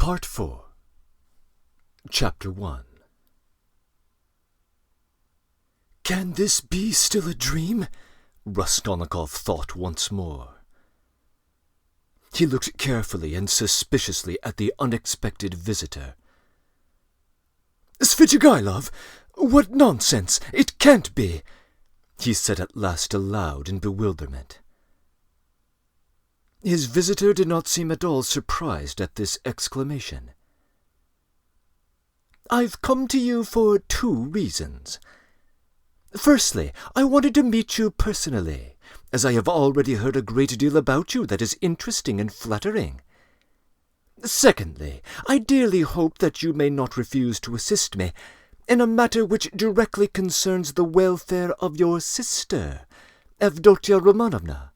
Part 4 Chapter 1 Can this be still a dream? Raskolnikov thought once more. He looked carefully and suspiciously at the unexpected visitor. "Svidrigailov, what nonsense! It can't be!" he said at last aloud in bewilderment. His visitor did not seem at all surprised at this exclamation. "I've come to you for 2 reasons. Firstly, I wanted to meet you personally, as I have already heard a great deal about you that is interesting and flattering. Secondly, I dearly hope that you may not refuse to assist me in a matter which directly concerns the welfare of your sister, Avdotia Romanovna.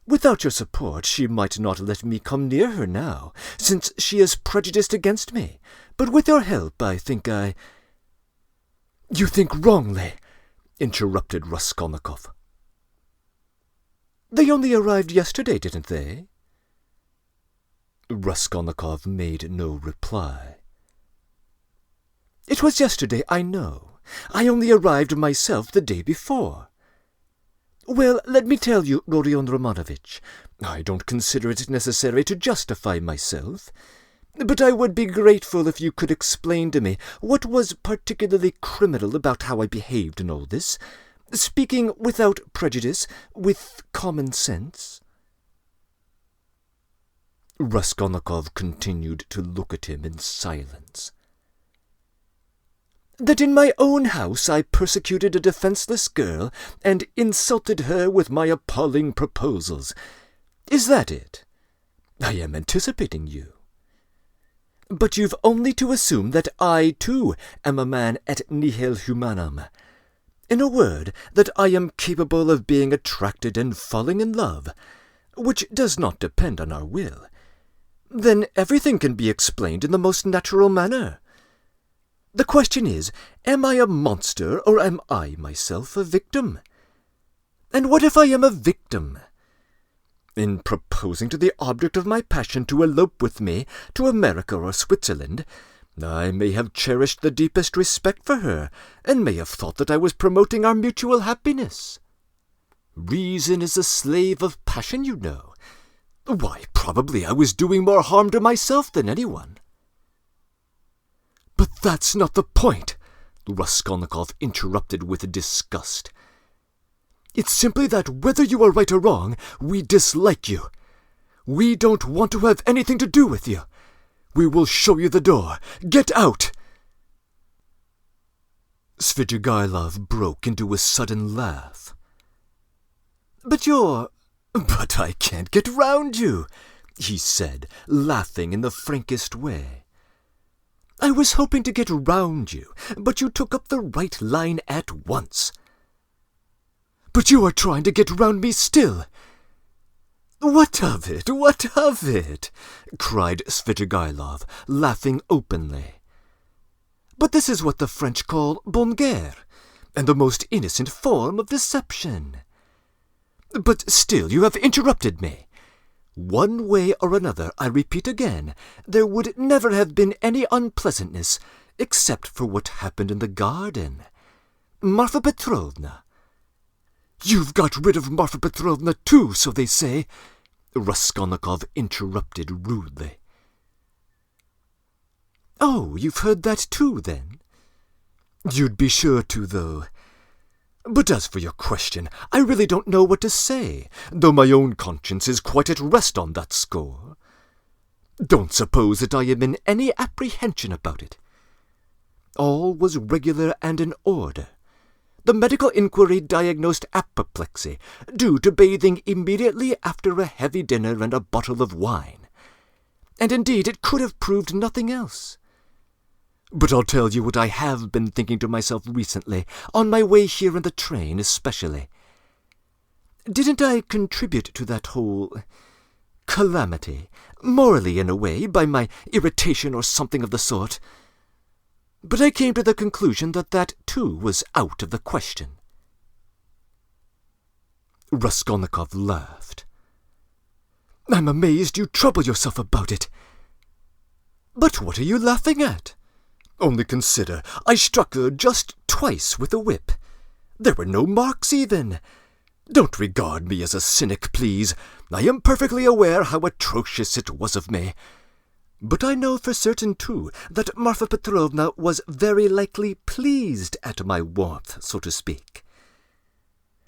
Without your support, she might not let me come near her now, since she is prejudiced against me. But with your help, I think I—" "You think wrongly," interrupted Raskolnikov. "They only arrived yesterday, didn't they?" Raskolnikov made no reply. "It was yesterday, I know. I only arrived myself the day before. Well, let me tell you, Rodion Romanovich, I don't consider it necessary to justify myself, but I would be grateful if you could explain to me what was particularly criminal about how I behaved in all this, speaking without prejudice, with common sense." Raskolnikov continued to look at him in silence. "That in my own house I persecuted a defenseless girl and insulted her with my appalling proposals. Is that it? I am anticipating you. But you've only to assume that I, too, am a man et nihil humanum. In a word, that I am capable of being attracted and falling in love, which does not depend on our will. Then everything can be explained in the most natural manner. The question is, am I a monster, or am I myself a victim? And what if I am a victim? In proposing to the object of my passion to elope with me to America or Switzerland, I may have cherished the deepest respect for her, and may have thought that I was promoting our mutual happiness. Reason is the slave of passion, you know. Why, probably I was doing more harm to myself than anyone." "But that's not the point," Raskolnikov interrupted with disgust. "It's simply that whether you are right or wrong, we dislike you. We don't want to have anything to do with you. We will show you the door. Get out!" Svidrigailov broke into a sudden laugh. But I can't get round you," he said, laughing in the frankest way. "I was hoping to get round you, but you took up the right line at once." "But you are trying to get round me still." "What of it? What of it?" cried Svidrigailov, laughing openly. "But this is what the French call bonne guerre, and the most innocent form of deception. But still you have interrupted me. One way or another, I repeat again, there would never have been any unpleasantness, except for what happened in the garden. Marfa Petrovna—" "You've got rid of Marfa Petrovna too, so they say," Raskolnikov interrupted rudely. "Oh, you've heard that too, then?" "You'd be sure to, though. But as for your question, I really don't know what to say, though my own conscience is quite at rest on that score. Don't suppose that I am in any apprehension about it. All was regular and in order. The medical inquiry diagnosed apoplexy, due to bathing immediately after a heavy dinner and a bottle of wine. And indeed it could have proved nothing else. But I'll tell you what I have been thinking to myself recently, on my way here in the train especially. Didn't I contribute to that whole calamity, morally in a way, by my irritation or something of the sort? But I came to the conclusion that that too was out of the question." Raskolnikov laughed. "I'm amazed you trouble yourself about it." But what are you laughing at? Only consider, I struck her just twice with a whip. There were no marks even. Don't regard me as a cynic, please. I am perfectly aware how atrocious it was of me. But I know for certain, too, that Marfa Petrovna was very likely pleased at my warmth, so to speak.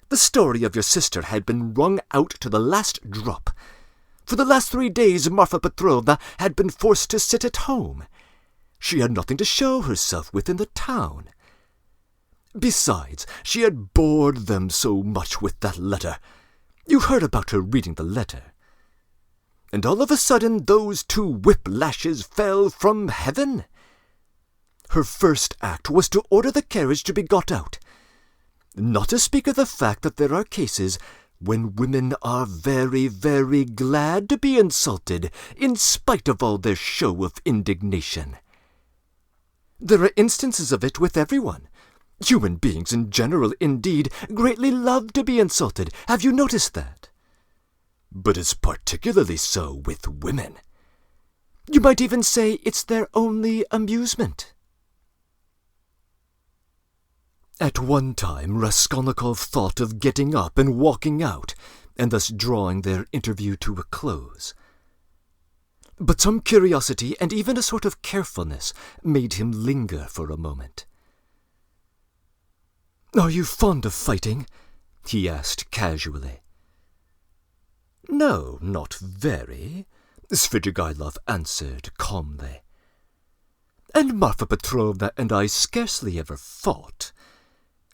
The story of your sister had been wrung out to the last drop. For the last 3 days Marfa Petrovna had been forced to sit at home. She had nothing to show herself with in the town. Besides, she had bored them so much with that letter. You heard about her reading the letter. And all of a sudden those 2 whip-lashes fell from heaven. Her first act was to order the carriage to be got out. Not to speak of the fact that there are cases when women are very, very glad to be insulted, in spite of all their show of indignation. There are instances of it with everyone. Human beings in general, indeed, greatly love to be insulted. Have you noticed that? But it's particularly so with women. You might even say it's their only amusement. At one time, Raskolnikov thought of getting up and walking out, and thus drawing their interview to a close. But some curiosity and even a sort of carefulness made him linger for a moment. "Are you fond of fighting?" he asked casually. "No, not very," Svidrigailov answered calmly. "And Marfa Petrovna and I scarcely ever fought.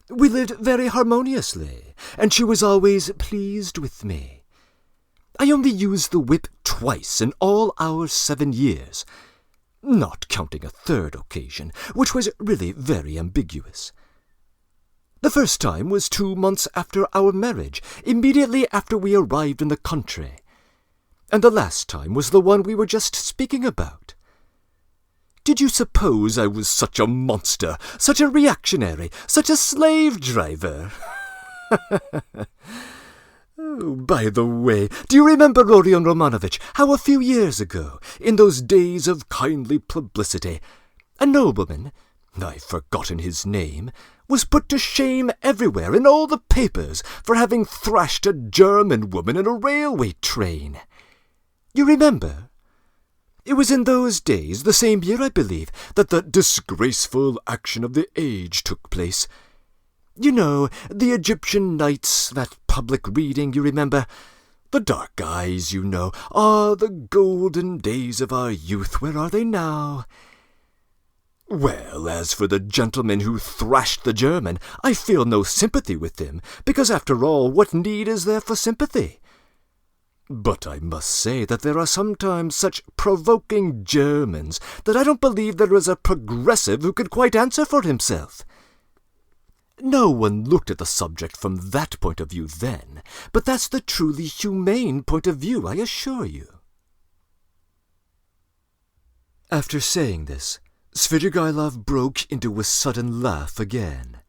We lived very harmoniously, and she was always pleased with me. I only used the whip twice in all our 7 years, not counting a third occasion, which was really very ambiguous. The first time was 2 months after our marriage, immediately after we arrived in the country, and the last time was the one we were just speaking about. Did you suppose I was such a monster, such a reactionary, such a slave-driver? Oh, by the way, do you remember, Rodion Romanovich, how a few years ago, in those days of kindly publicity, a nobleman, I've forgotten his name, was put to shame everywhere in all the papers for having thrashed a German woman in a railway train? You remember? It was in those days, the same year, I believe, that the disgraceful action of the age took place. You know, the Egyptian nights, that public reading, you remember? The dark eyes, you know. Ah, the golden days of our youth, where are they now? Well, as for the gentleman who thrashed the German, I feel no sympathy with him, because after all, what need is there for sympathy? But I must say that there are sometimes such provoking Germans that I don't believe there is a progressive who could quite answer for himself. No one looked at the subject from that point of view then, but that's the truly humane point of view, I assure you." After saying this, Svidrigailov broke into a sudden laugh again.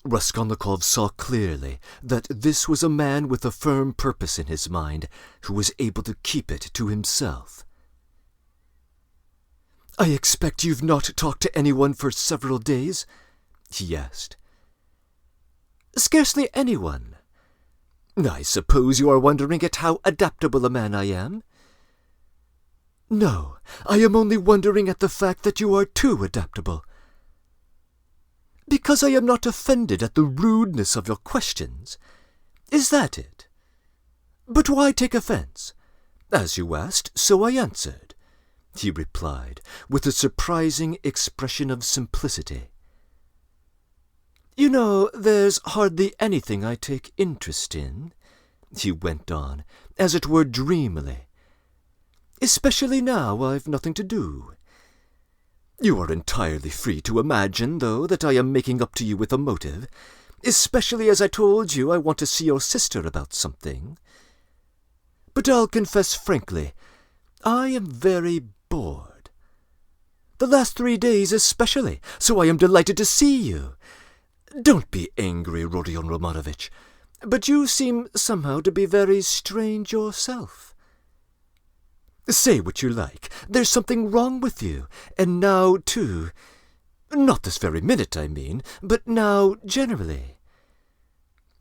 Raskolnikov saw clearly that this was a man with a firm purpose in his mind, who was able to keep it to himself. "I expect you've not talked to anyone for several days?" he asked. "Scarcely anyone. I suppose you are wondering at how adaptable a man I am?" "No, I am only wondering at the fact that you are too adaptable." "Because I am not offended at the rudeness of your questions. Is that it? But why take offence? As you asked, so I answered," he replied, with a surprising expression of simplicity. "You know, there's hardly anything I take interest in," he went on, as it were dreamily. "Especially now I've nothing to do. You are entirely free to imagine, though, that I am making up to you with a motive, especially as I told you I want to see your sister about something. But I'll confess frankly, I am very bored. The last 3 days especially, so I am delighted to see you. Don't be angry, Rodion Romanovich, but you seem somehow to be very strange yourself. Say what you like, There's something wrong with you, and now, too. Not this very minute, I mean, but now generally.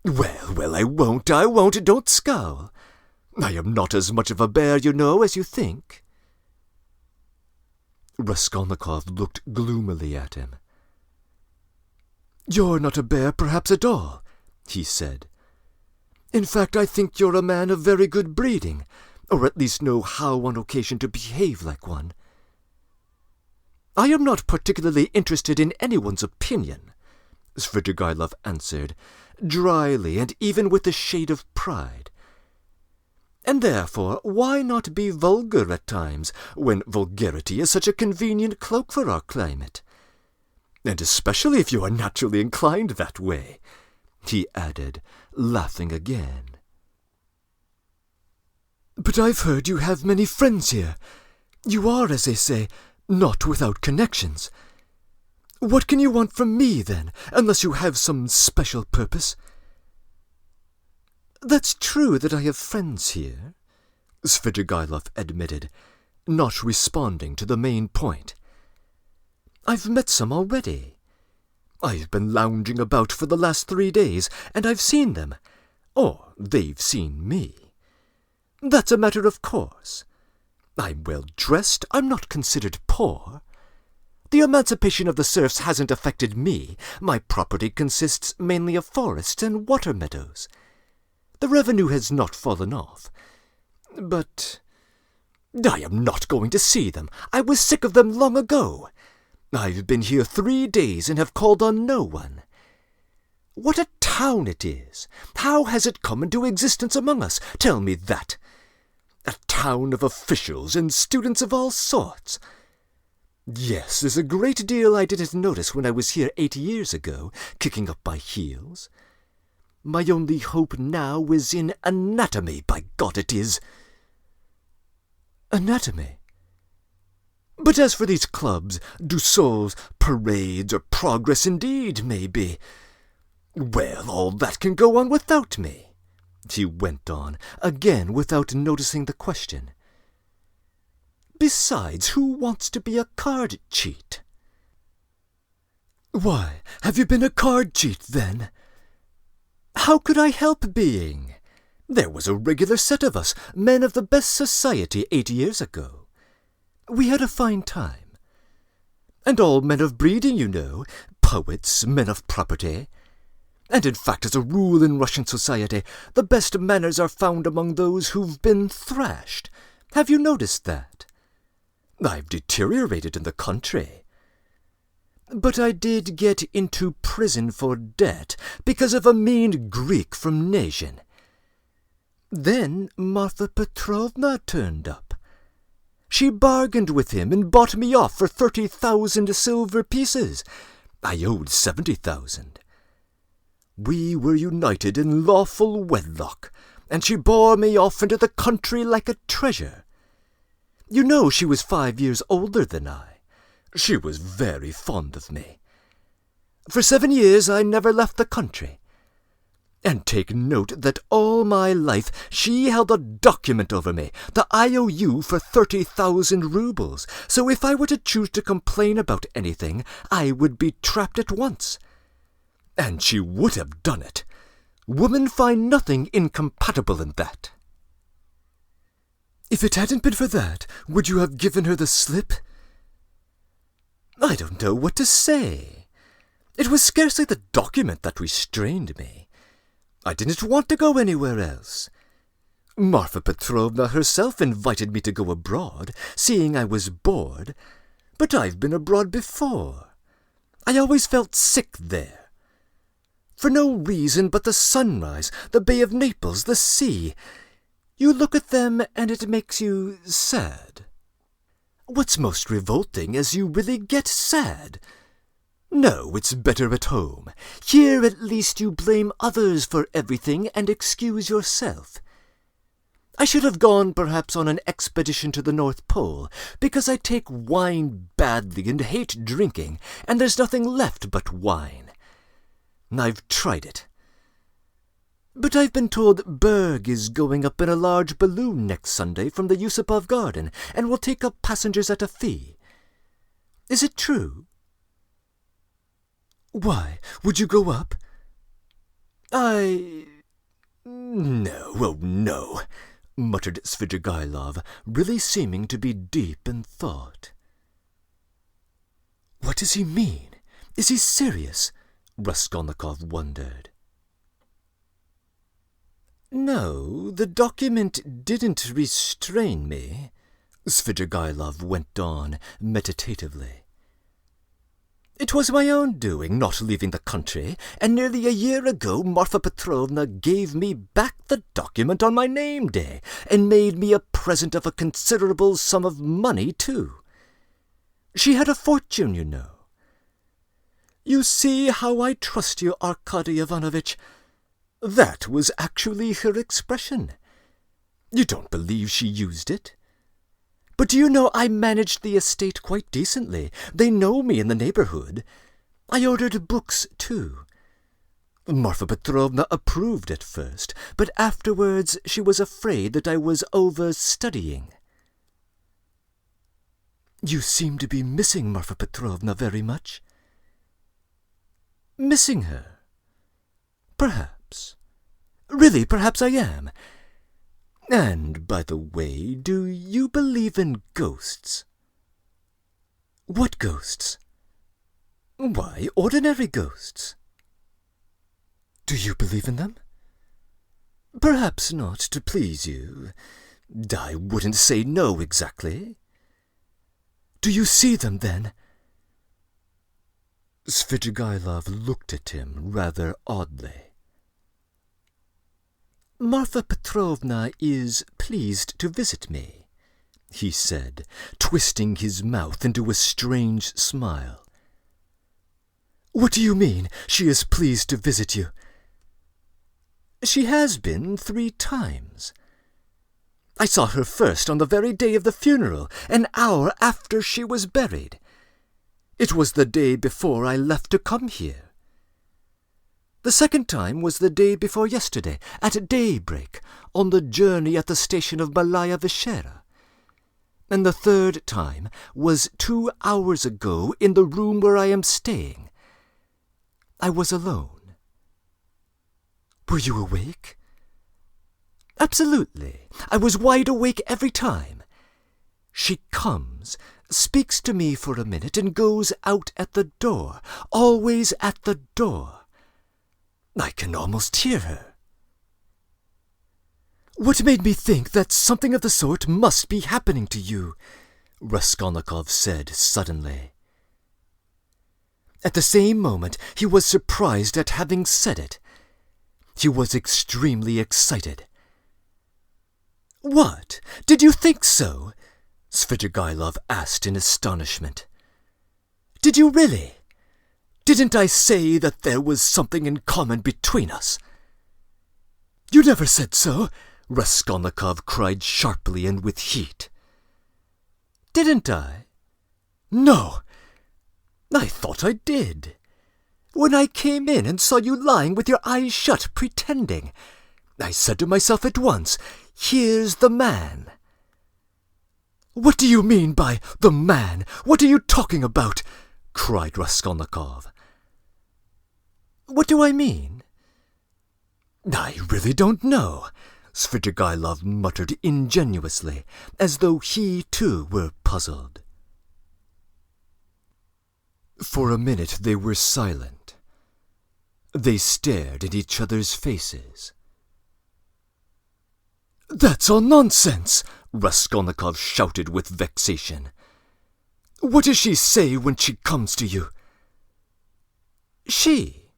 Well, I won't, don't scowl. I am not as much of a bear, you know, as you think. Raskolnikov looked gloomily at him. You're not a bear, perhaps, at all, he said. In fact, I think you're a man of very good breeding, or at least know how on occasion to behave like one. I am not particularly interested in anyone's opinion, Svidrigailov answered, dryly and even with a shade of pride. And therefore, why not be vulgar at times, when vulgarity is such a convenient cloak for our climate? And especially if you are naturally inclined that way, he added, laughing again. But I've heard you have many friends here. You are, as they say, not without connections. What can you want from me, then, unless you have some special purpose? That's true that I have friends here, Svidrigailov admitted, not responding to the main point. I've met some already. I've been lounging about for the last 3 days, and I've seen them, or they've seen me. That's a matter of course. I'm well dressed, I'm not considered poor. The emancipation of the serfs hasn't affected me. My property consists mainly of forests and water meadows. The revenue has not fallen off. But I am not going to see them. I was sick of them long ago. I've been here 3 days and have called on no one. What a town it is! How has it come into existence among us? Tell me that. A town of officials and students of all sorts. Yes, there's a great deal I didn't notice when I was here 8 years ago, kicking up my heels. My only hope now is in anatomy, by God it is. Anatomy? But as for these clubs, Dussaults, parades, or progress indeed, maybe, well, all that can go on without me, he went on, again without noticing the question. Besides, who wants to be a card cheat? Why, have you been a card cheat, then? How could I help being? There was a regular set of us, men of the best society 8 years ago. We had a fine time. And all men of breeding, you know, poets, men of property. And in fact, as a rule in Russian society, the best manners are found among those who've been thrashed. Have you noticed that? I've deteriorated in the country. But I did get into prison for debt because of a mean Greek from Nezhin. Then Marfa Petrovna turned up. She bargained with him and bought me off for 30,000 silver pieces. I owed 70,000. We were united in lawful wedlock, and she bore me off into the country like a treasure. You know she was 5 years older than I. She was very fond of me. For 7 years I never left the country. And take note that all my life she held a document over me, the IOU for 30,000 rubles, so if I were to choose to complain about anything, I would be trapped at once. And she would have done it. Women find nothing incompatible in that. If it hadn't been for that, would you have given her the slip? I don't know what to say. It was scarcely the document that restrained me. I didn't want to go anywhere else. Marfa Petrovna herself invited me to go abroad, seeing I was bored, but I've been abroad before. I always felt sick there. For no reason but the sunrise, the Bay of Naples, the sea. You look at them and it makes you sad. What's most revolting is you really get sad. No, it's better at home. Here at least you blame others for everything and excuse yourself. I should have gone perhaps on an expedition to the North Pole, because I take wine badly and hate drinking, and there's nothing left but wine. I've tried it. But I've been told Berg is going up in a large balloon next Sunday from the Yusupov garden, and will take up passengers at a fee. Is it true? Why, would you go up? No, oh no, muttered Svidrigailov, really seeming to be deep in thought. What does he mean? Is he serious? Raskolnikov wondered. No, the document didn't restrain me, Svidrigailov went on meditatively. It was my own doing, not leaving the country, and nearly a year ago Marfa Petrovna gave me back the document on my name day, and made me a present of a considerable sum of money, too. She had a fortune, you know. You see how I trust you, Akari Ivanovic. That was actually her expression. You don't believe she used it? But do you know I managed the estate quite decently. They know me in the neighborhood. I ordered books, too. Marfa Petrovna approved at first, but afterwards she was afraid that I was overstudying. You seem to be missing Marfa Petrovna very much. Missing her? Perhaps. Really, perhaps I am. And, by the way, do you believe in ghosts? What ghosts? Why, ordinary ghosts. Do you believe in them? Perhaps not, to please you. I wouldn't say no exactly. Do you see them, then? Svidrigailov looked at him rather oddly. Marfa Petrovna is pleased to visit me, he said, twisting his mouth into a strange smile. What do you mean, she is pleased to visit you? She has been 3 times. I saw her first on the very day of the funeral, an hour after she was buried. It was the day before I left to come here. The second time was the day before yesterday, at daybreak, on the journey at the station of Malaya Vishera. And the third time was 2 hours ago in the room where I am staying. I was alone. Were you awake? Absolutely. I was wide awake every time. She comes, speaks to me for a minute, and goes out at the door, always at the door. I can almost hear her. What made me think that something of the sort must be happening to you? Raskolnikov said suddenly. At the same moment he was surprised at having said it. He was extremely excited. What? Did you think so? Svidrigailov asked in astonishment. Did you really? Didn't I say that there was something in common between us? You never said so, Raskolnikov cried sharply and with heat. Didn't I? No, I thought I did. When I came in and saw you lying with your eyes shut, pretending, I said to myself at once, here's the man. What do you mean by the man? What are you talking about? Cried Raskolnikov. What do I mean? I really don't know, Svidrigailov muttered ingenuously, as though he too were puzzled. For a minute they were silent. They stared at each other's faces. That's all nonsense, Raskolnikov shouted with vexation. What does she say when she comes to you? She?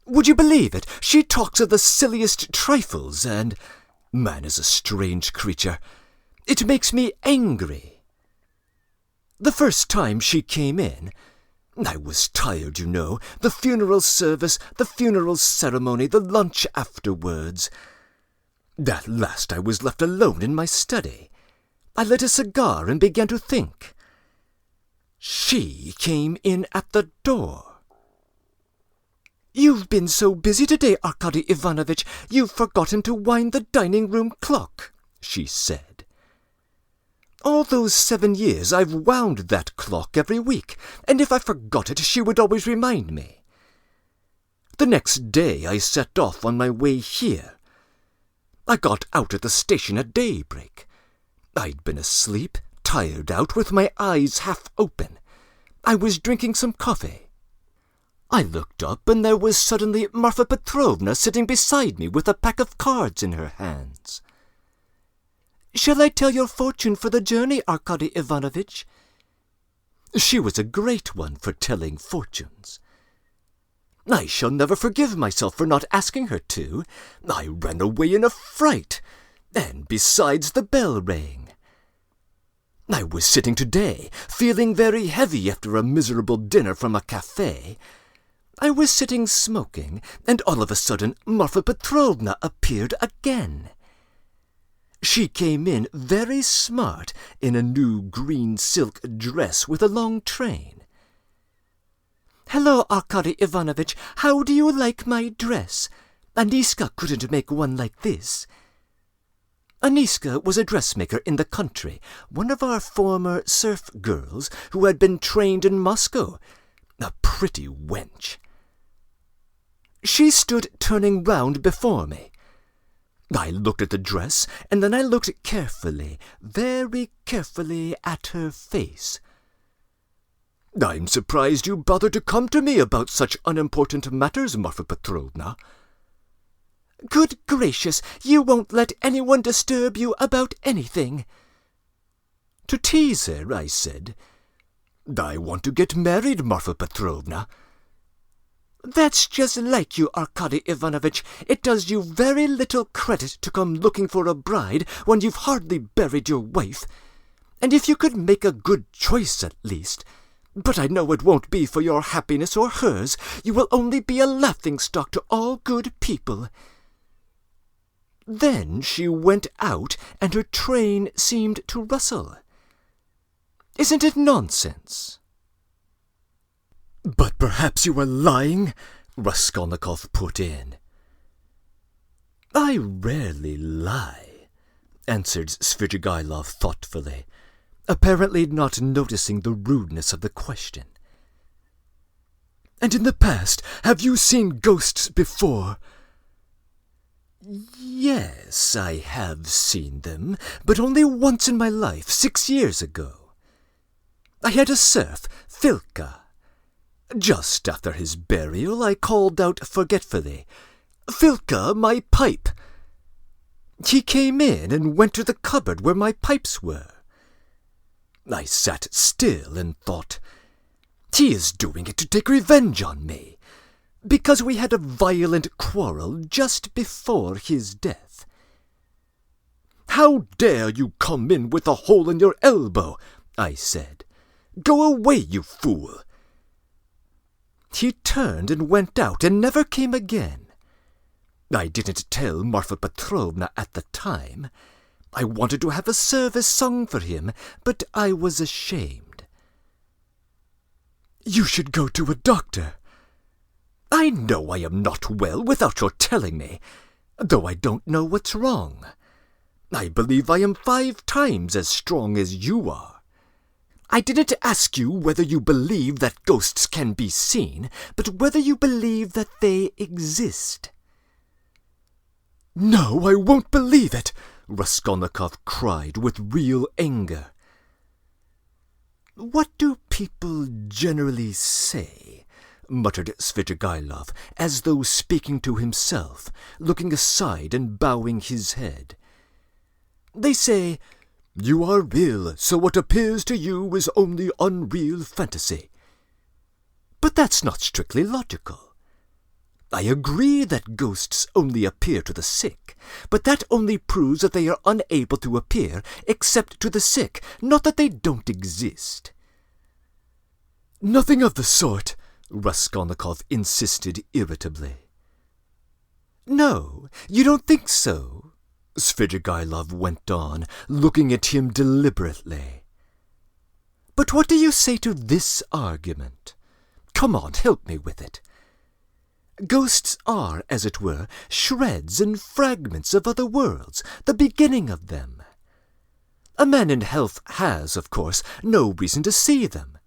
Would you believe it? She talks of the silliest trifles, and man is a strange creature. It makes me angry. The first time she came in, I was tired, you know, the funeral service, the funeral ceremony, the lunch afterwards. At last I was left alone in my study. I lit a cigar and began to think. She came in at the door. "You've been so busy today, Akari Ivanovic, you've forgotten to wind the dining room clock," she said. "All those 7 years I've wound that clock every week, and if I forgot it, she would always remind me. The next day I set off on my way here. I got out at the station at daybreak. I'd been asleep, tired out, with my eyes half open. I was drinking some coffee. I looked up, and there was suddenly Marfa Petrovna sitting beside me with a pack of cards in her hands. "Shall I tell your fortune for the journey, Akari Ivanovic?" She was a great one for telling fortunes. I shall never forgive myself for not asking her to. I ran away in a fright, and besides, the bell rang. I was sitting today, feeling very heavy after a miserable dinner from a cafe. I was sitting smoking, and all of a sudden Marfa Petrovna appeared again. She came in very smart in a new green silk dress with a long train. "Hello, Akari Ivanovic, how do you like my dress? Aniska couldn't make one like this." Aniska was a dressmaker in the country, one of our former serf girls who had been trained in Moscow, a pretty wench. She stood turning round before me. I looked at the dress, and then I looked carefully, very carefully at her face. "I'm surprised you bothered to come to me about such unimportant matters, Marfa Petrovna." "Good gracious, you won't let anyone disturb you about anything." To tease her, I said, "I want to get married, Marfa Petrovna." "That's just like you, Akari Ivanovic. It does you very little credit to come looking for a bride when you've hardly buried your wife. And if you could make a good choice at least. But I know it won't be for your happiness or hers. You will only be a laughing-stock to all good people." Then she went out, and her train seemed to rustle. Isn't it nonsense? "But perhaps you are lying," Raskolnikov put in. "I rarely lie," answered Svidrigailov thoughtfully, apparently not noticing the rudeness of the question. "And in the past, have you seen ghosts before?" "Yes, I have seen them, but only once in my life, 6 years ago. I had a serf, Filka. Just after his burial, I called out forgetfully, 'Filka, my pipe!' He came in and went to the cupboard where my pipes were. I sat still and thought, 'He is doing it to take revenge on me, because we had a violent quarrel just before his death.' 'How dare you come in with a hole in your elbow?' I said. 'Go away, you fool!' He turned and went out and never came again. I didn't tell Marfa Petrovna at the time. I wanted to have a service sung for him, but I was ashamed." "You should go to a doctor." "I know I am not well without your telling me, though I don't know what's wrong. I believe I am 5 times as strong as you are. I didn't ask you whether you believe that ghosts can be seen, but whether you believe that they exist." "No, I won't believe it," Raskolnikov cried with real anger. "What do people generally say?" muttered Svidrigailov, as though speaking to himself, looking aside and bowing his head. "They say, 'You are ill, so what appears to you is only unreal fantasy.' But that's not strictly logical. I agree that ghosts only appear to the sick, but that only proves that they are unable to appear except to the sick, not that they don't exist." "Nothing of the sort," Raskolnikov insisted irritably. "No, you don't think so?" Svidrigailov went on, looking at him deliberately. "But what do you say to this argument? Come on, help me with it. Ghosts are, as it were, shreds and fragments of other worlds, the beginning of them. A man in health has, of course, no reason to see them,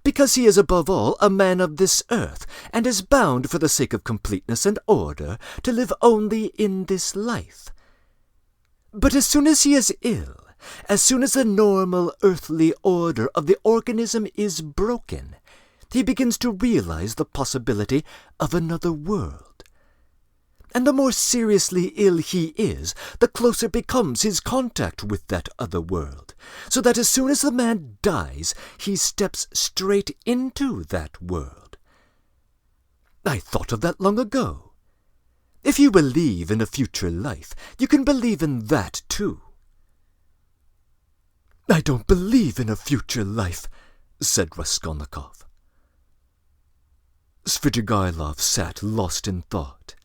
because he is above all a man of this earth, and is bound, for the sake of completeness and order, to live only in this life. But as soon as he is ill, as soon as the normal earthly order of the organism is broken, he begins to realize the possibility of another world. And the more seriously ill he is, the closer becomes his contact with that other world, so that as soon as the man dies, he steps straight into that world. I thought of that long ago. If you believe in a future life, you can believe in that too. I don't believe in a future life, said Raskolnikov. Svidrigailov sat lost in thought.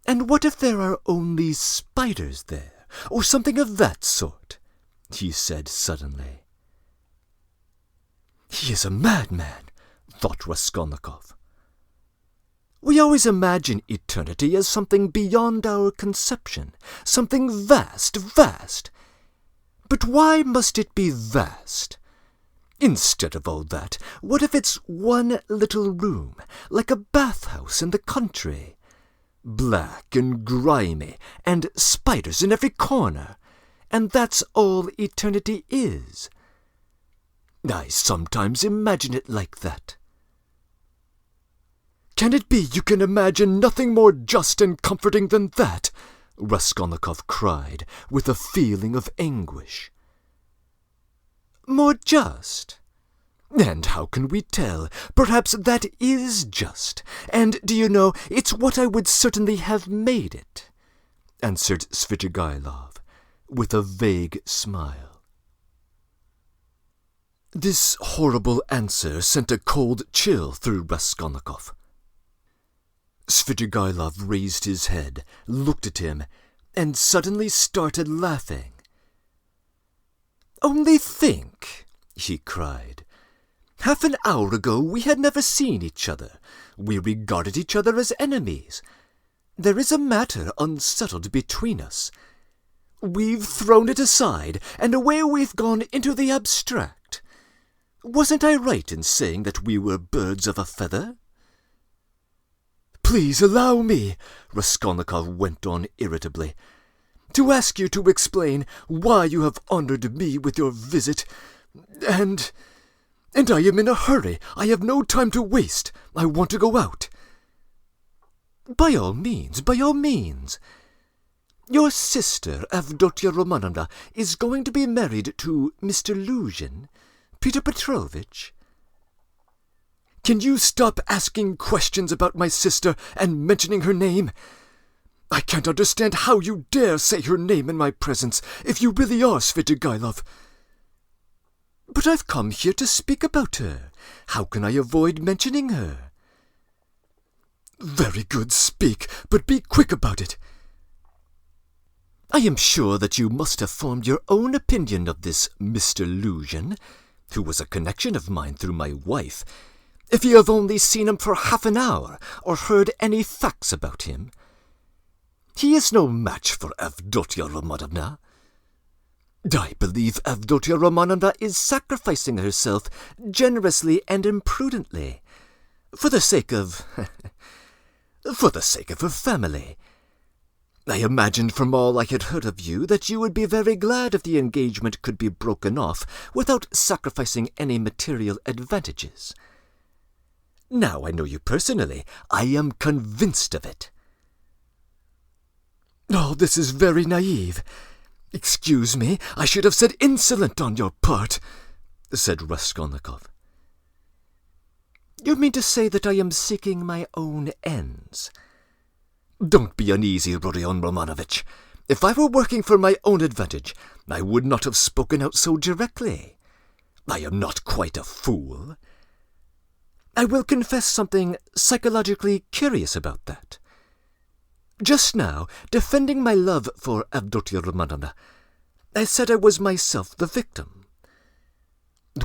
And what if there are only spiders there, or something of that sort? He said suddenly. He is a madman, thought Raskolnikov. We always imagine eternity as something beyond our conception, something vast, vast. But why must it be vast? Instead of all that, what if it's one little room, like a bathhouse in the country? Black and grimy, and spiders in every corner, and that's all eternity is. I sometimes imagine it like that. Can it be you can imagine nothing more just and comforting than that? Raskolnikov cried, with a feeling of anguish. More just? And how can we tell? Perhaps that is just. And, do you know, it's what I would certainly have made it, answered Svidrigailov, with a vague smile. This horrible answer sent a cold chill through Raskolnikov. Svidrigailov raised his head, looked at him, and suddenly started laughing. Only think, he cried. Half an hour ago we had never seen each other. We regarded each other as enemies. There is a matter unsettled between us. We've thrown it aside, and away we've gone into the abstract. Wasn't I right in saying that we were birds of a feather? Please allow me, Raskolnikov went on irritably, to ask you to explain why you have honored me with your visit, and I am in a hurry. I have no time to waste. I want to go out. By all means, by all means. Your sister, Avdotia Romanovna, is going to be married to Mr. Luzhin, Peter Petrovitch. Can you stop asking questions about my sister and mentioning her name? I can't understand how you dare say her name in my presence, if you really are Svidrigailov. But I've come here to speak about her. How can I avoid mentioning her? Very good, speak, but be quick about it. I am sure that you must have formed your own opinion of this Mr. Luzhin, who was a connection of mine through my wife, if you have only seen him for half an hour, or heard any facts about him. He is no match for Avdotia Romanovna. I believe Avdotia Romanovna is sacrificing herself generously and imprudently, for the sake of her family. I imagined from all I had heard of you that you would be very glad if the engagement could be broken off without sacrificing any material advantages. Now I know you personally, I am convinced of it. Oh, this is very naive. Excuse me, I should have said insolent on your part, said Raskolnikov. You mean to say that I am seeking my own ends? Don't be uneasy, Rodion Romanovich. If I were working for my own advantage, I would not have spoken out so directly. I am not quite a fool. I will confess something psychologically curious about that. Just now, defending my love for Avdotia Romanovna, I said I was myself the victim.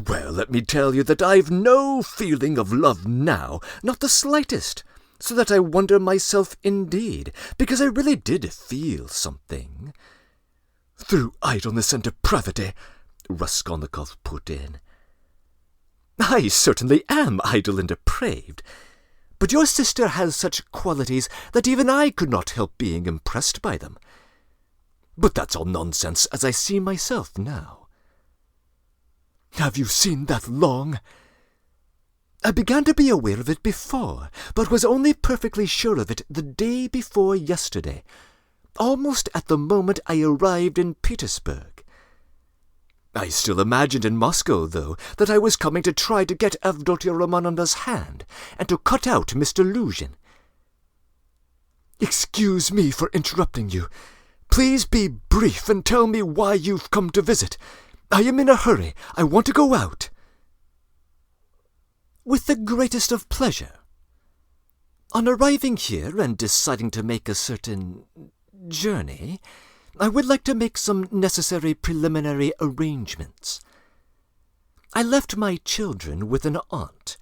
Well, let me tell you that I've no feeling of love now, not the slightest, so that I wonder myself indeed, because I really did feel something. Through idleness and depravity, Raskolnikov put in. I certainly am idle and depraved, but your sister has such qualities that even I could not help being impressed by them. But that's all nonsense, as I see myself now. Have you seen that long? I began to be aware of it before, but was only perfectly sure of it the day before yesterday, almost at the moment I arrived in Petersburg. I still imagined in Moscow, though, that I was coming to try to get Avdotya Romanovna's hand, and to cut out Mr. Luzhin. Excuse me for interrupting you. Please be brief and tell me why you've come to visit. I am in a hurry. I want to go out. With the greatest of pleasure. On arriving here and deciding to make a certain journey, I would like to make some necessary preliminary arrangements. I left my children with an aunt.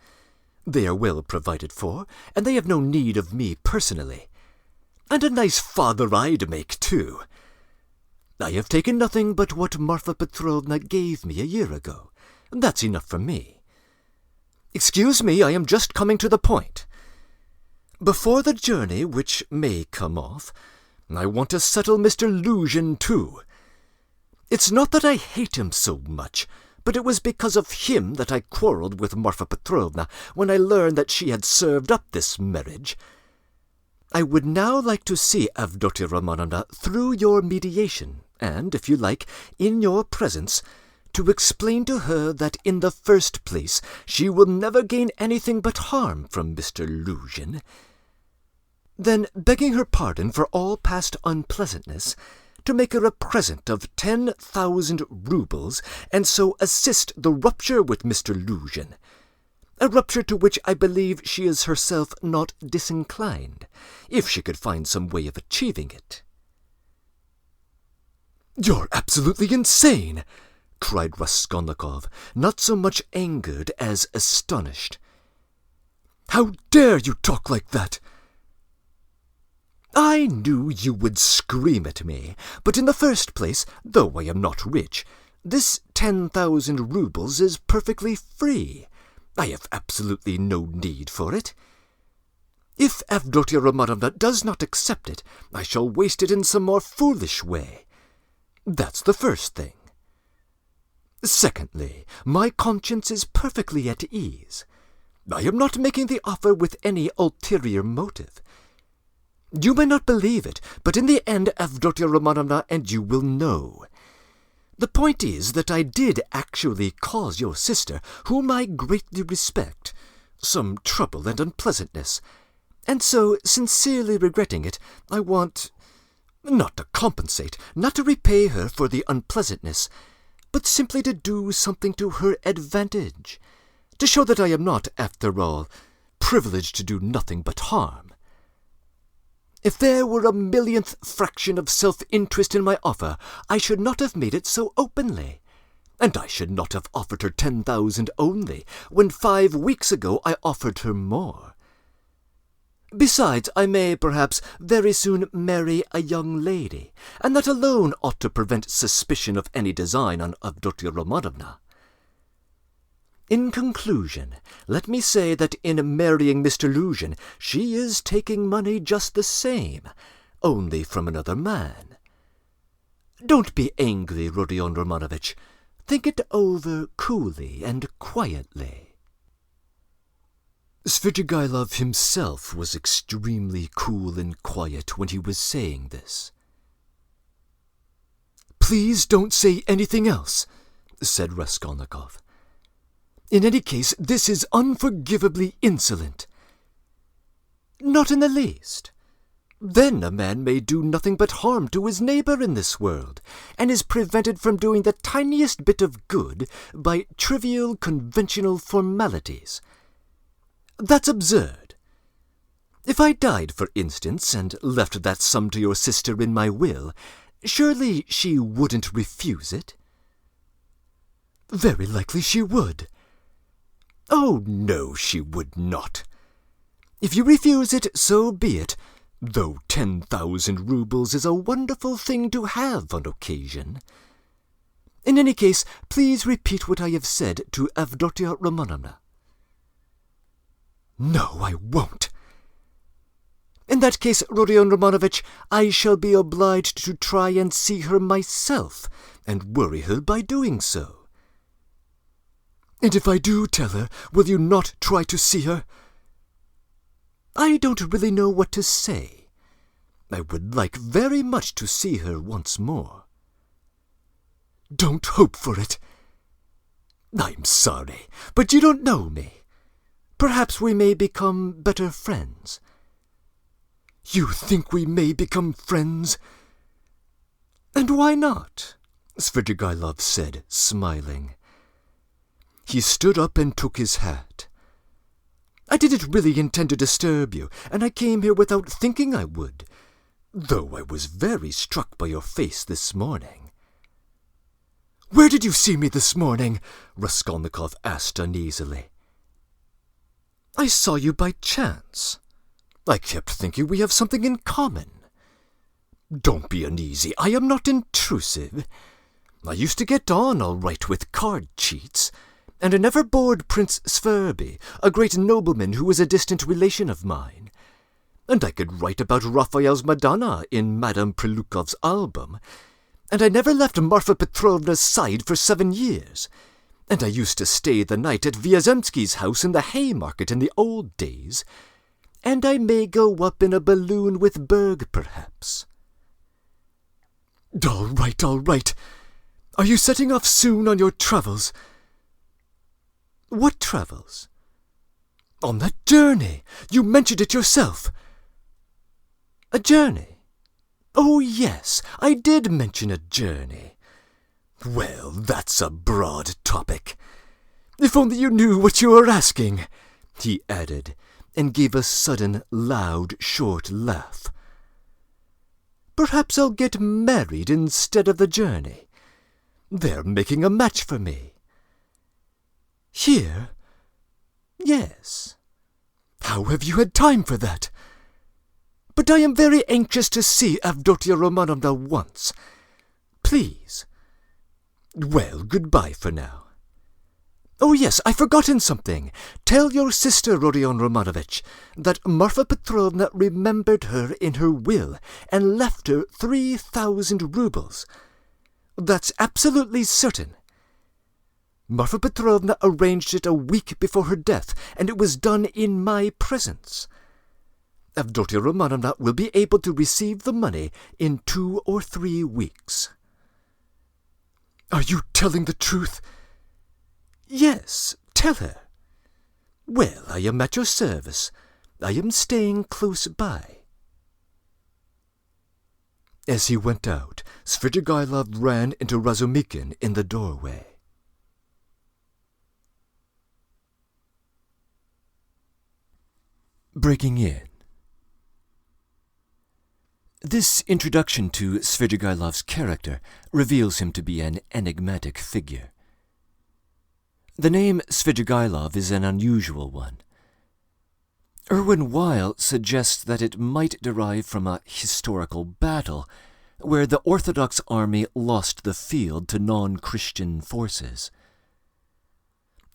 They are well provided for, and they have no need of me personally. And a nice father I'd make, too. I have taken nothing but what Marfa Petrovna gave me a year ago. That's enough for me. Excuse me, I am just coming to the point. Before the journey, which may come off, I want to settle Mr. Luzhin, too. It's not that I hate him so much, but it was because of him that I quarrelled with Marfa Petrovna when I learned that she had served up this marriage. I would now like to see Avdotya Romanovna through your mediation, and, if you like, in your presence, to explain to her that in the first place she will never gain anything but harm from Mr. Luzhin. Then, begging her pardon for all past unpleasantness, to make her a present of 10,000 roubles, and so assist the rupture with Mr. Luzhin, a rupture to which I believe she is herself not disinclined, if she could find some way of achieving it. You're absolutely insane, cried Raskolnikov, not so much angered as astonished. How dare you talk like that? I knew you would scream at me, but in the first place, though I am not rich, this 10,000 roubles is perfectly free. I have absolutely no need for it. If Avdotya Romanovna does not accept it, I shall waste it in some more foolish way. That's the first thing. Secondly, my conscience is perfectly at ease. I am not making the offer with any ulterior motive. You may not believe it, but in the end Avdotya Romanovna and you will know. The point is that I did actually cause your sister, whom I greatly respect, some trouble and unpleasantness, and so, sincerely regretting it, I want, not to compensate, not to repay her for the unpleasantness, but simply to do something to her advantage, to show that I am not, after all, privileged to do nothing but harm. If there were a millionth fraction of self-interest in my offer, I should not have made it so openly, and I should not have offered her 10,000 only, when 5 weeks ago I offered her more. Besides, I may, perhaps, very soon marry a young lady, and that alone ought to prevent suspicion of any design on Avdotya Romanovna. In conclusion, let me say that in marrying Mr. Luzhin, she is taking money just the same, only from another man. Don't be angry, Rodion Romanovich. Think it over coolly and quietly. Svidrigailov himself was extremely cool and quiet when he was saying this. Please don't say anything else, said Raskolnikov. In any case, this is unforgivably insolent. Not in the least. Then a man may do nothing but harm to his neighbour in this world, and is prevented from doing the tiniest bit of good by trivial conventional formalities. That's absurd. If I died, for instance, and left that sum to your sister in my will, surely she wouldn't refuse it? Very likely she would. Oh, no, she would not. If you refuse it, so be it, though 10,000 roubles is a wonderful thing to have on occasion. In any case, please repeat what I have said to Avdotia Romanovna. No, I won't. In that case, Rodion Romanovich, I shall be obliged to try and see her myself, and worry her by doing so. And if I do tell her, will you not try to see her? I don't really know what to say. I would like very much to see her once more. Don't hope for it. I'm sorry, but you don't know me. Perhaps we may become better friends. You think we may become friends? And why not? Svidrigailov said, smiling. He stood up and took his hat. I didn't really intend to disturb you, and I came here without thinking I would, though I was very struck by your face this morning. Where did you see me this morning? Raskolnikov asked uneasily. I saw you by chance. I kept thinking we have something in common. Don't be uneasy, I am not intrusive. I used to get on all right with card cheats, and I never bored Prince Sverby, a great nobleman who was a distant relation of mine. And I could write about Raphael's Madonna in Madame Prelukov's album, and I never left Marfa Petrovna's side for 7 years, and I used to stay the night at Vyazemsky's house in the Haymarket in the old days, and I may go up in a balloon with Berg, perhaps. All right, all right. Are you setting off soon on your travels? What travels? On that journey. You mentioned it yourself. A journey? Oh, yes, I did mention a journey. Well, that's a broad topic. If only you knew what you were asking, he added, and gave a sudden, loud, short laugh. Perhaps I'll get married instead of the journey. They're making a match for me. Here? Yes. How have you had time for that? But I am very anxious to see Avdotia Romanovna once. Please. Well, goodbye for now. Oh, yes, I've forgotten something. Tell your sister, Rodion Romanovich, that Marfa Petrovna remembered her in her will and left her 3,000 roubles. That's absolutely certain. Marfa Petrovna arranged it a week before her death, and it was done in my presence. Avdotia Romanovna will be able to receive the money in 2 or 3 weeks. Are you telling the truth? Yes, tell her. Well, I am at your service. I am staying close by. As he went out, Svidrigailov ran into Razumikin in the doorway. Breaking in. This introduction to Svidrigailov's character reveals him to be an enigmatic figure. The name Svidrigailov is an unusual one. Erwin Weil suggests that it might derive from a historical battle where the Orthodox army lost the field to non-Christian forces.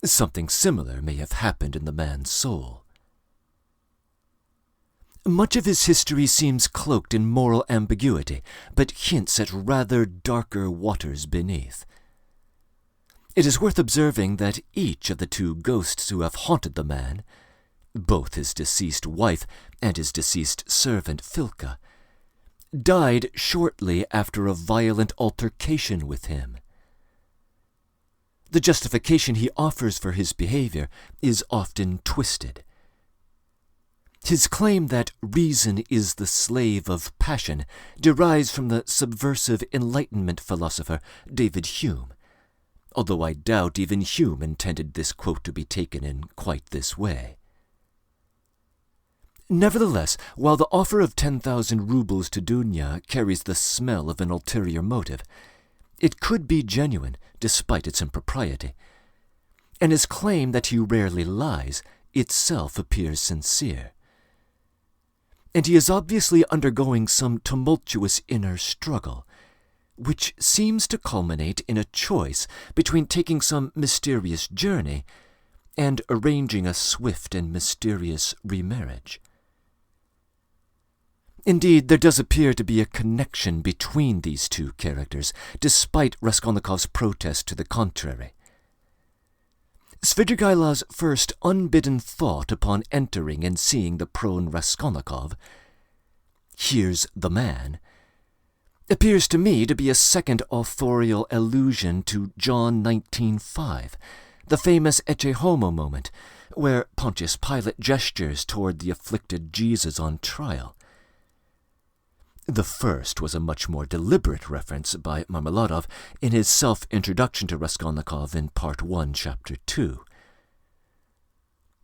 Something similar may have happened in the man's soul. Much of his history seems cloaked in moral ambiguity, but hints at rather darker waters beneath. It is worth observing that each of the 2 ghosts who have haunted the man, both his deceased wife and his deceased servant Filka, died shortly after a violent altercation with him. The justification he offers for his behavior is often twisted. His claim that reason is the slave of passion derives from the subversive Enlightenment philosopher David Hume, although I doubt even Hume intended this quote to be taken in quite this way. Nevertheless, while the offer of 10,000 roubles to Dunya carries the smell of an ulterior motive, It could be genuine, despite its impropriety, and his claim that he rarely lies itself appears sincere. And he is obviously undergoing some tumultuous inner struggle, which seems to culminate in a choice between taking some mysterious journey and arranging a swift and mysterious remarriage. Indeed, there does appear to be a connection between these two characters, despite Raskolnikov's protest to the contrary. Svidrigailov's first unbidden thought upon entering and seeing the prone Raskolnikov, "Here's the man," appears to me to be a second authorial allusion to John 19:5, the famous Ecce Homo moment, where Pontius Pilate gestures toward the afflicted Jesus on trial. The first was a much more deliberate reference by Marmeladov in his self-introduction to Raskolnikov in Part 1, Chapter 2.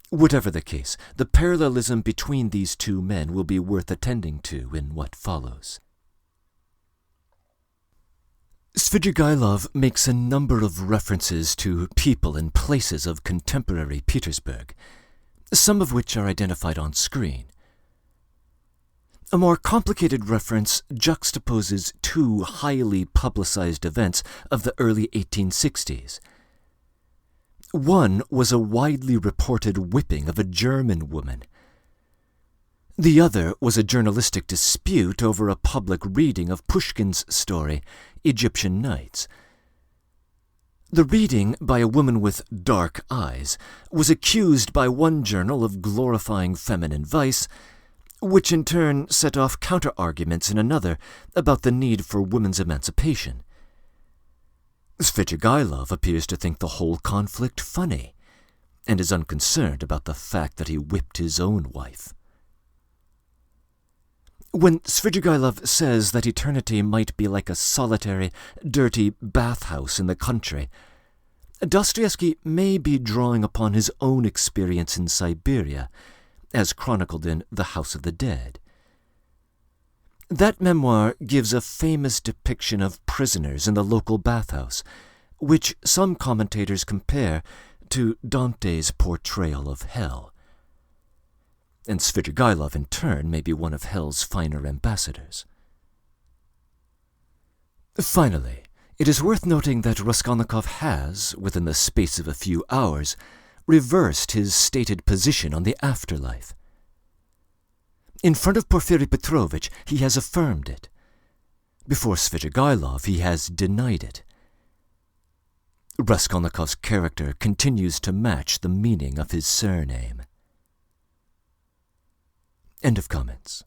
Whatever the case, the parallelism between these two men will be worth attending to in what follows. Svidrigailov makes a number of references to people and places of contemporary Petersburg, some of which are identified on screen. A more complicated reference juxtaposes two highly publicized events of the early 1860s. One was a widely reported whipping of a German woman. The other was a journalistic dispute over a public reading of Pushkin's story, Egyptian Nights. The reading, by a woman with dark eyes, was accused by one journal of glorifying feminine vice, which in turn set off counter-arguments in another about the need for women's emancipation. Svidrigailov appears to think the whole conflict funny, and is unconcerned about the fact that he whipped his own wife. When Svidrigailov says that eternity might be like a solitary, dirty bathhouse in the country, Dostoevsky may be drawing upon his own experience in Siberia, as chronicled in The House of the Dead. That memoir gives a famous depiction of prisoners in the local bathhouse, which some commentators compare to Dante's portrayal of hell. And Svidrigailov, in turn, may be one of hell's finer ambassadors. Finally, it is worth noting that Raskolnikov has, within the space of a few hours, reversed his stated position on the afterlife. In front of Porfiry Petrovich, he has affirmed it. Before Svidrigailov, he has denied it. Raskolnikov's character continues to match the meaning of his surname. End of comments.